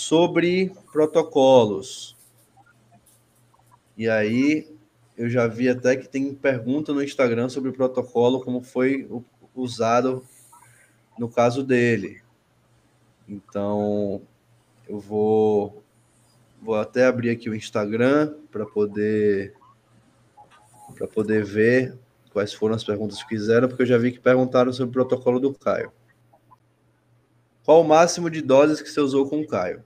sobre protocolos. E aí, eu já vi até que tem pergunta no Instagram sobre o protocolo, como foi usado no caso dele. Então, eu vou até abrir aqui o Instagram para poder ver quais foram as perguntas que fizeram, porque eu já vi que perguntaram sobre o protocolo do Caio. Qual o máximo de doses que você usou com o Caio?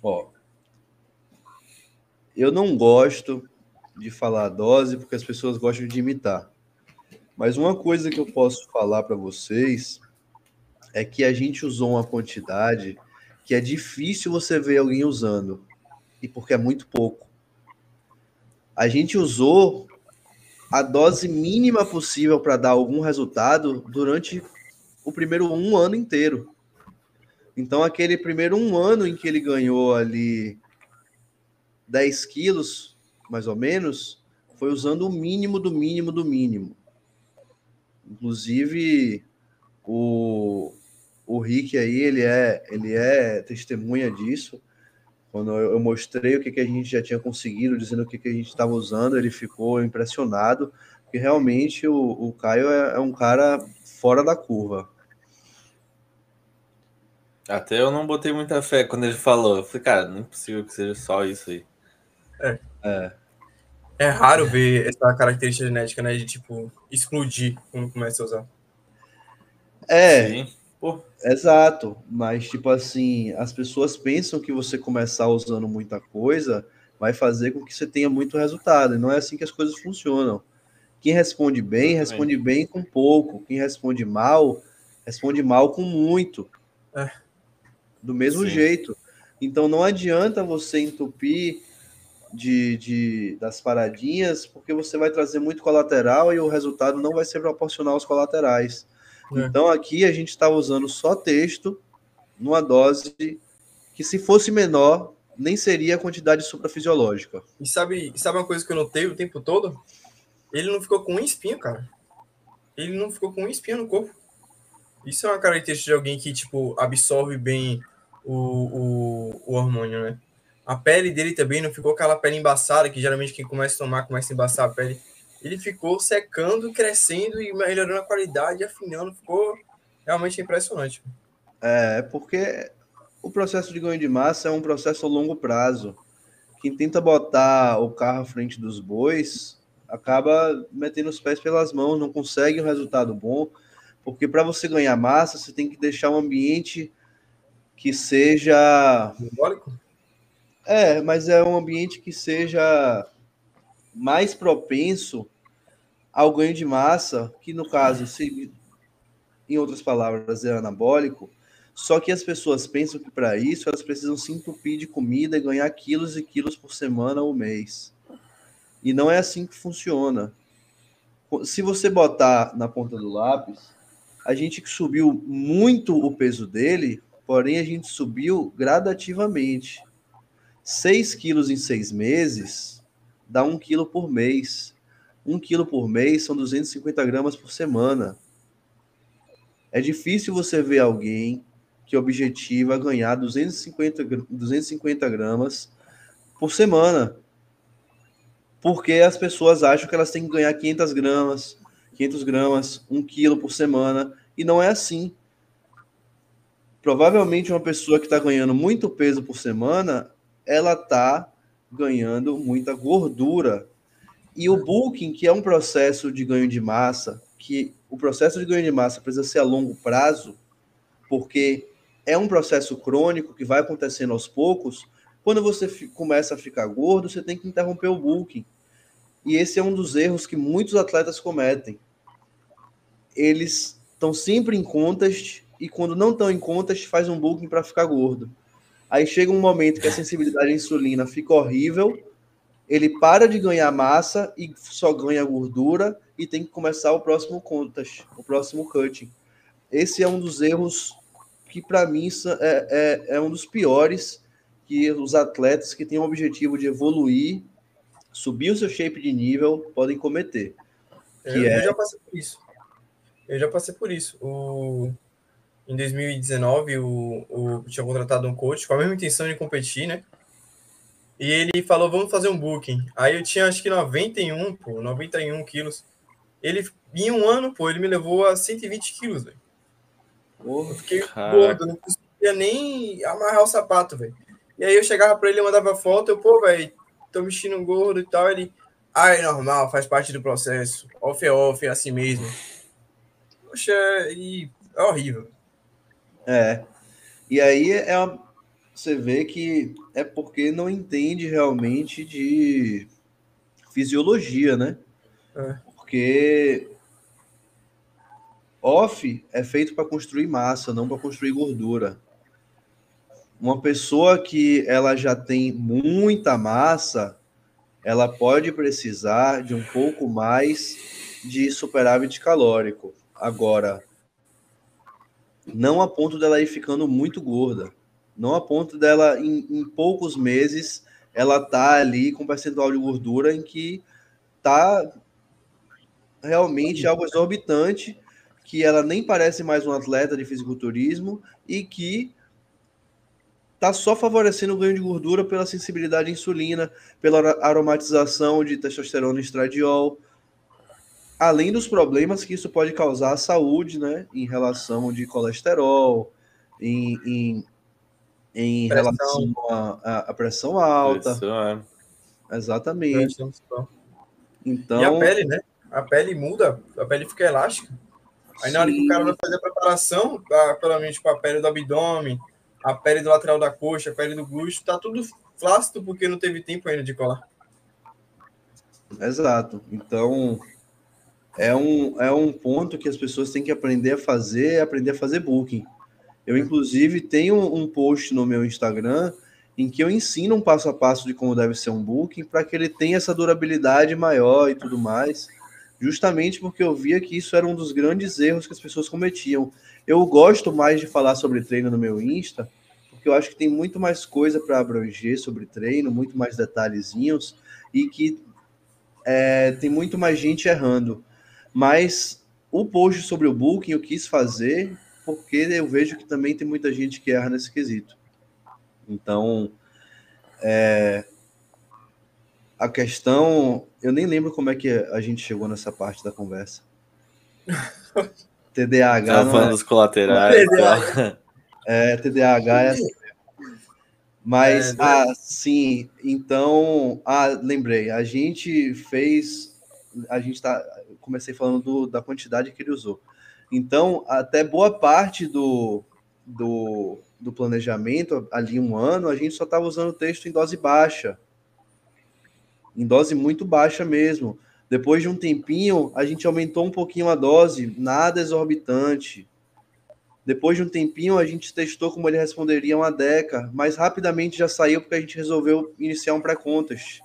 Ó, eu não gosto de falar a dose porque as pessoas gostam de imitar. Mas uma coisa que eu posso falar para vocês é que a gente usou uma quantidade que é difícil você ver alguém usando, e porque é muito pouco. A gente usou a dose mínima possível para dar algum resultado durante o primeiro um ano inteiro. Então, aquele primeiro um ano em que ele ganhou ali 10 quilos, mais ou menos, foi usando o mínimo do mínimo do mínimo. Inclusive, o Rick aí, ele é testemunha disso. Quando eu mostrei o que a gente já tinha conseguido, dizendo o que a gente estava usando, ele ficou impressionado, porque realmente o Caio é um cara fora da curva. Até eu não botei muita fé quando ele falou. Eu falei, cara, não é possível que seja só isso aí. É raro ver essa característica genética, né? De, tipo, explodir quando começa a usar. Sim. Pô, Exato. Mas, tipo assim, as pessoas pensam que você começar usando muita coisa vai fazer com que você tenha muito resultado. E não é assim que as coisas funcionam. Quem exatamente. responde bem com pouco. Quem responde mal com muito. Do mesmo Sim. jeito. Então não adianta você entupir das paradinhas, porque você vai trazer muito colateral e o resultado não vai ser proporcional aos colaterais. Então aqui a gente está usando só texto numa dose que, se fosse menor, nem seria a quantidade suprafisiológica. E sabe uma coisa que eu notei o tempo todo? Ele não ficou com um espinho, cara. Ele não ficou com um espinho no corpo. Isso é uma característica de alguém que, tipo, absorve bem o hormônio, né? A pele dele também não ficou aquela pele embaçada, que geralmente quem começa a tomar começa a embaçar a pele. Ele ficou secando, crescendo e melhorando a qualidade, afinando. Ficou realmente impressionante. É porque o processo de ganho de massa é um processo a longo prazo. Quem tenta botar o carro à frente dos bois acaba metendo os pés pelas mãos, não consegue um resultado bom, porque para você ganhar massa, você tem que deixar um ambiente que seja. Simbólico? Mas é um ambiente que seja mais propenso ao ganho de massa, que no caso, se, em outras palavras, é anabólico. Só que as pessoas pensam que para isso elas precisam se entupir de comida e ganhar quilos e quilos por semana ou mês. E não é assim que funciona. Se você botar na ponta do lápis, a gente subiu muito o peso dele, porém a gente subiu gradativamente. 6 quilos em 6 meses dá 1 quilo por mês. 1 quilo por mês são 250 gramas por semana. É difícil você ver alguém que objetiva ganhar 250 gramas por semana. Porque as pessoas acham que elas têm que ganhar 500 gramas, 1 quilo por semana, e não é assim. Provavelmente uma pessoa que está ganhando muito peso por semana, ela está ganhando muita gordura. E o bulking, que é um processo de ganho de massa, que o processo de ganho de massa precisa ser a longo prazo, porque é um processo crônico que vai acontecendo aos poucos. Quando você começa a ficar gordo, você tem que interromper o bulking. E esse é um dos erros que muitos atletas cometem. Eles estão sempre em contest e quando não estão em contest faz um bulking para ficar gordo. Aí chega um momento que a sensibilidade à insulina fica horrível, ele para de ganhar massa e só ganha gordura e tem que começar o próximo contest, o próximo cutting. Esse é um dos erros que, para mim, é um dos piores que os atletas que têm o objetivo de evoluir, subir o seu shape de nível, podem cometer. Eu já passei por isso. Eu já passei por isso. em 2019, tinha contratado um coach com a mesma intenção de competir, né? E ele falou, vamos fazer um booking. Aí eu tinha, acho que 91 quilos. Ele, em um ano, ele me levou a 120 quilos, velho. Eu fiquei gordo, não conseguia nem amarrar o sapato, velho. E aí eu chegava pra ele, eu mandava foto, velho, tô me vestindo gordo e tal. Ele, é normal, faz parte do processo. Off, é assim mesmo. Poxa, e é horrível. E aí você vê que é porque não entende realmente de fisiologia, né? Porque off é feito para construir massa, não para construir gordura. Uma pessoa que ela já tem muita massa, ela pode precisar de um pouco mais de superávit calórico. Agora, não a ponto dela ir ficando muito gorda. Não a ponto dela, em poucos meses, ela tá ali com um percentual de gordura em que tá realmente algo exorbitante, que ela nem parece mais um atleta de fisiculturismo e que tá só favorecendo o ganho de gordura pela sensibilidade à insulina, pela aromatização de testosterona e estradiol, além dos problemas que isso pode causar à saúde, né, em relação de colesterol, em relação à pressão alta. Exatamente. Então, e a pele, né? A pele muda, a pele fica elástica. Aí na hora que o cara vai fazer a preparação, pelo menos a pele do abdômen, a pele do lateral da coxa, a pele do glúteo, tá tudo flácido porque não teve tempo ainda de colar. Exato. Então, é um ponto que as pessoas têm que aprender a fazer booking. Eu, inclusive, tenho um post no meu Instagram em que eu ensino um passo a passo de como deve ser um booking para que ele tenha essa durabilidade maior e tudo mais, justamente porque eu via que isso era um dos grandes erros que as pessoas cometiam. Eu gosto mais de falar sobre treino no meu Insta, porque eu acho que tem muito mais coisa para abranger sobre treino, muito mais detalhezinhos, e que tem muito mais gente errando. Mas o post sobre o booking eu quis fazer porque eu vejo que também tem muita gente que erra nesse quesito. Então, a questão... Eu nem lembro como é que a gente chegou nessa parte da conversa. TDAH Tava falando dos colaterais. TDAH é assim. Mas, sim, então... lembrei. A gente fez... Comecei falando da quantidade que ele usou. Então, até boa parte do planejamento, ali um ano, a gente só estava usando o texto em dose baixa. Em dose muito baixa mesmo. Depois de um tempinho, a gente aumentou um pouquinho a dose, nada exorbitante. Depois de um tempinho, a gente testou como ele responderia uma DECA, mas rapidamente já saiu porque a gente resolveu iniciar um pré-contest.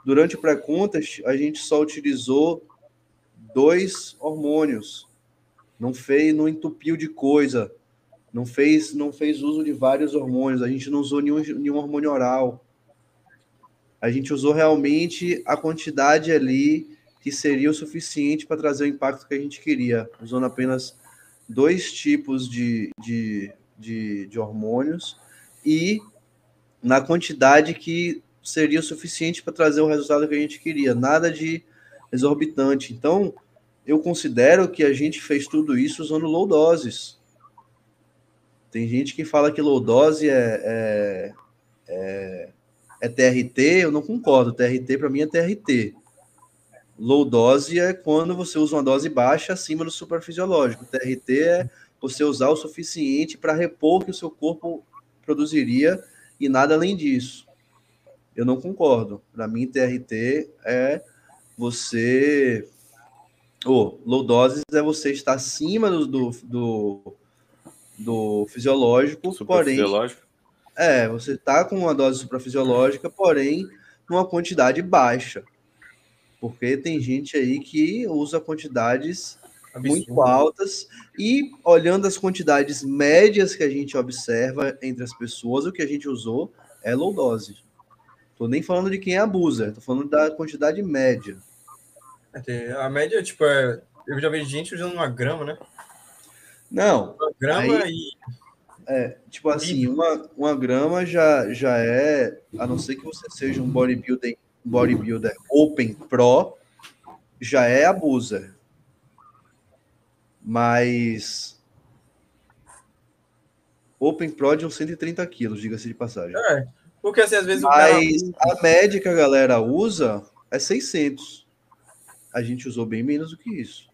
Durante o pré-contest, a gente só utilizou 2 hormônios. Não entupiu de coisa. Não fez uso de vários hormônios. A gente não usou nenhum hormônio oral. A gente usou realmente a quantidade ali que seria o suficiente para trazer o impacto que a gente queria, usando apenas 2 tipos de hormônios e na quantidade que seria o suficiente para trazer o resultado que a gente queria, nada de exorbitante. Então, eu considero que a gente fez tudo isso usando low doses. Tem gente que fala que low dose é TRT, eu não concordo. TRT para mim é TRT. Low dose é quando você usa uma dose baixa acima do superfisiológico. TRT é você usar o suficiente para repor o que o seu corpo produziria e nada além disso. Eu não concordo. Para mim, TRT é você... low doses é você estar acima do fisiológico, porém... você está com uma dose suprafisiológica, porém, numa quantidade baixa. Porque tem gente aí que usa quantidades muito altas e, olhando as quantidades médias que a gente observa entre as pessoas, o que a gente usou é low dose. Tô nem falando de quem abusa, tô falando da quantidade média. A média, eu já vejo gente usando 1 grama, né? Não, grama Aí, tipo assim, uma grama já é, a não ser que você seja um bodybuilder Open Pro, já é abuser. Mas Open Pro de uns 130 quilos, diga-se de passagem. Porque assim, às vezes o cara... Mas a média que a galera usa é 600. A gente usou bem menos do que isso.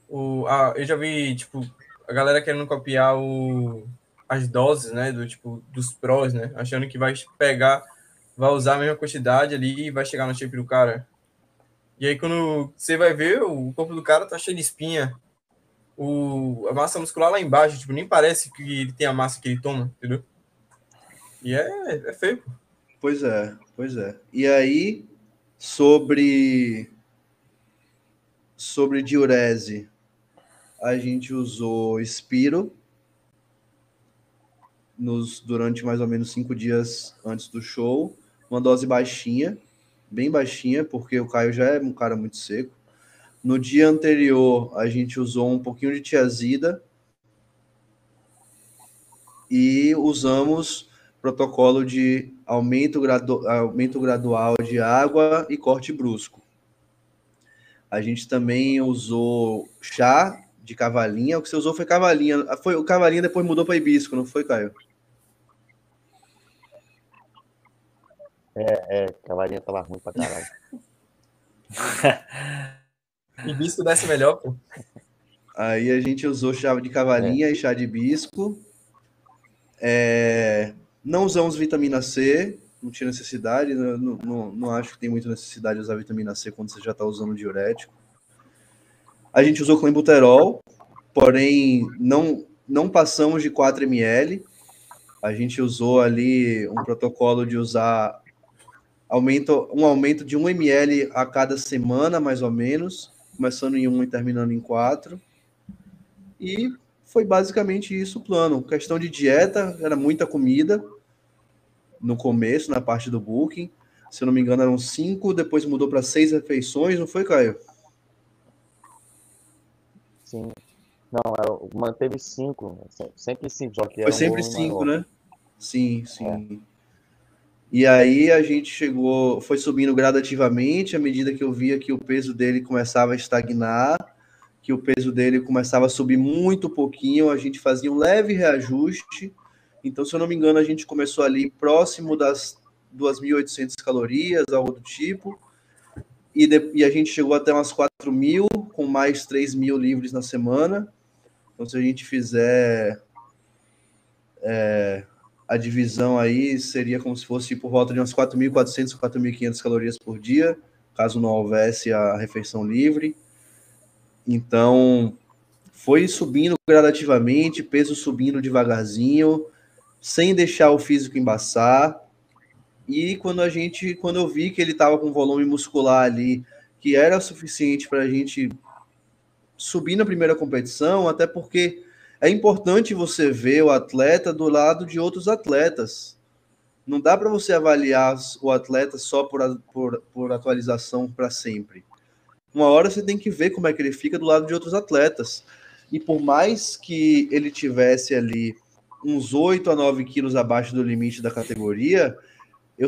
Eu já vi, tipo, a galera querendo copiar as doses, né, dos prós, né, achando que vai usar a mesma quantidade ali e vai chegar no shape do cara. E aí, quando você vai ver, o corpo do cara tá cheio de espinha. A massa muscular lá embaixo, tipo, nem parece que ele tem a massa que ele toma, entendeu? E é feio, pô. Pois é. E aí, sobre diurese, a gente usou Spiro durante mais ou menos 5 dias antes do show. Uma dose baixinha, bem baixinha, porque o Caio já é um cara muito seco. No dia anterior, a gente usou um pouquinho de tiazida e usamos protocolo de aumento gradual de água e corte brusco. A gente também usou chá de cavalinha. O que você usou foi cavalinha. O cavalinha depois mudou para hibisco, não foi, Caio? Cavalinha tava ruim pra caralho. Hibisco desce melhor, pô. Aí a gente usou chá de cavalinha e chá de hibisco. Não usamos vitamina C, não tinha necessidade. Não acho que tem muita necessidade de usar vitamina C quando você já está usando diurético. A gente usou clenbuterol, porém não passamos de 4 ml. A gente usou ali um protocolo de usar um aumento de 1 ml a cada semana, mais ou menos, começando em 1 e terminando em 4. E foi basicamente isso o plano. Questão de dieta, era muita comida no começo, na parte do booking. Se eu não me engano, eram 5, depois mudou para 6 refeições, não foi, Caio? Sim. Não, manteve 5, sempre 5, só que foi sempre 5, né? Sim. E aí a gente foi subindo gradativamente, à medida que eu via que o peso dele começava a estagnar, que o peso dele começava a subir muito pouquinho, a gente fazia um leve reajuste. Então, se eu não me engano, a gente começou ali próximo das 2.800 calorias, algo do tipo, e a gente chegou até umas 4.000, com mais 3.000 livres na semana. Então, se a gente fizer a divisão aí, seria como se fosse por volta de umas 4.400, 4.500 calorias por dia, caso não houvesse a refeição livre. Então, foi subindo gradativamente, peso subindo devagarzinho, sem deixar o físico embaçar. E quando eu vi que ele estava com volume muscular ali, que era suficiente para a gente subir na primeira competição, até porque é importante você ver o atleta do lado de outros atletas. Não dá para você avaliar o atleta só por atualização para sempre. Uma hora você tem que ver como é que ele fica do lado de outros atletas. E por mais que ele tivesse ali uns 8 a 9 quilos abaixo do limite da categoria, eu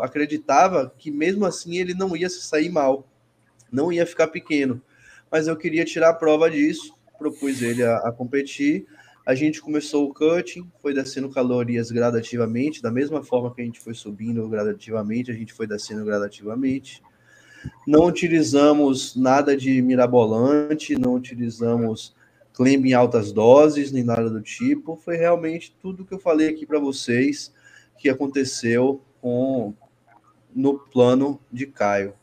acreditava que mesmo assim ele não ia se sair mal, não ia ficar pequeno. Mas eu queria tirar a prova disso, propus ele a competir. A gente começou o cutting, foi descendo calorias gradativamente, da mesma forma que a gente foi subindo gradativamente, a gente foi descendo gradativamente. Não utilizamos nada de mirabolante, não utilizamos climb em altas doses, nem nada do tipo. Foi realmente tudo que eu falei aqui para vocês que aconteceu no plano de Caio.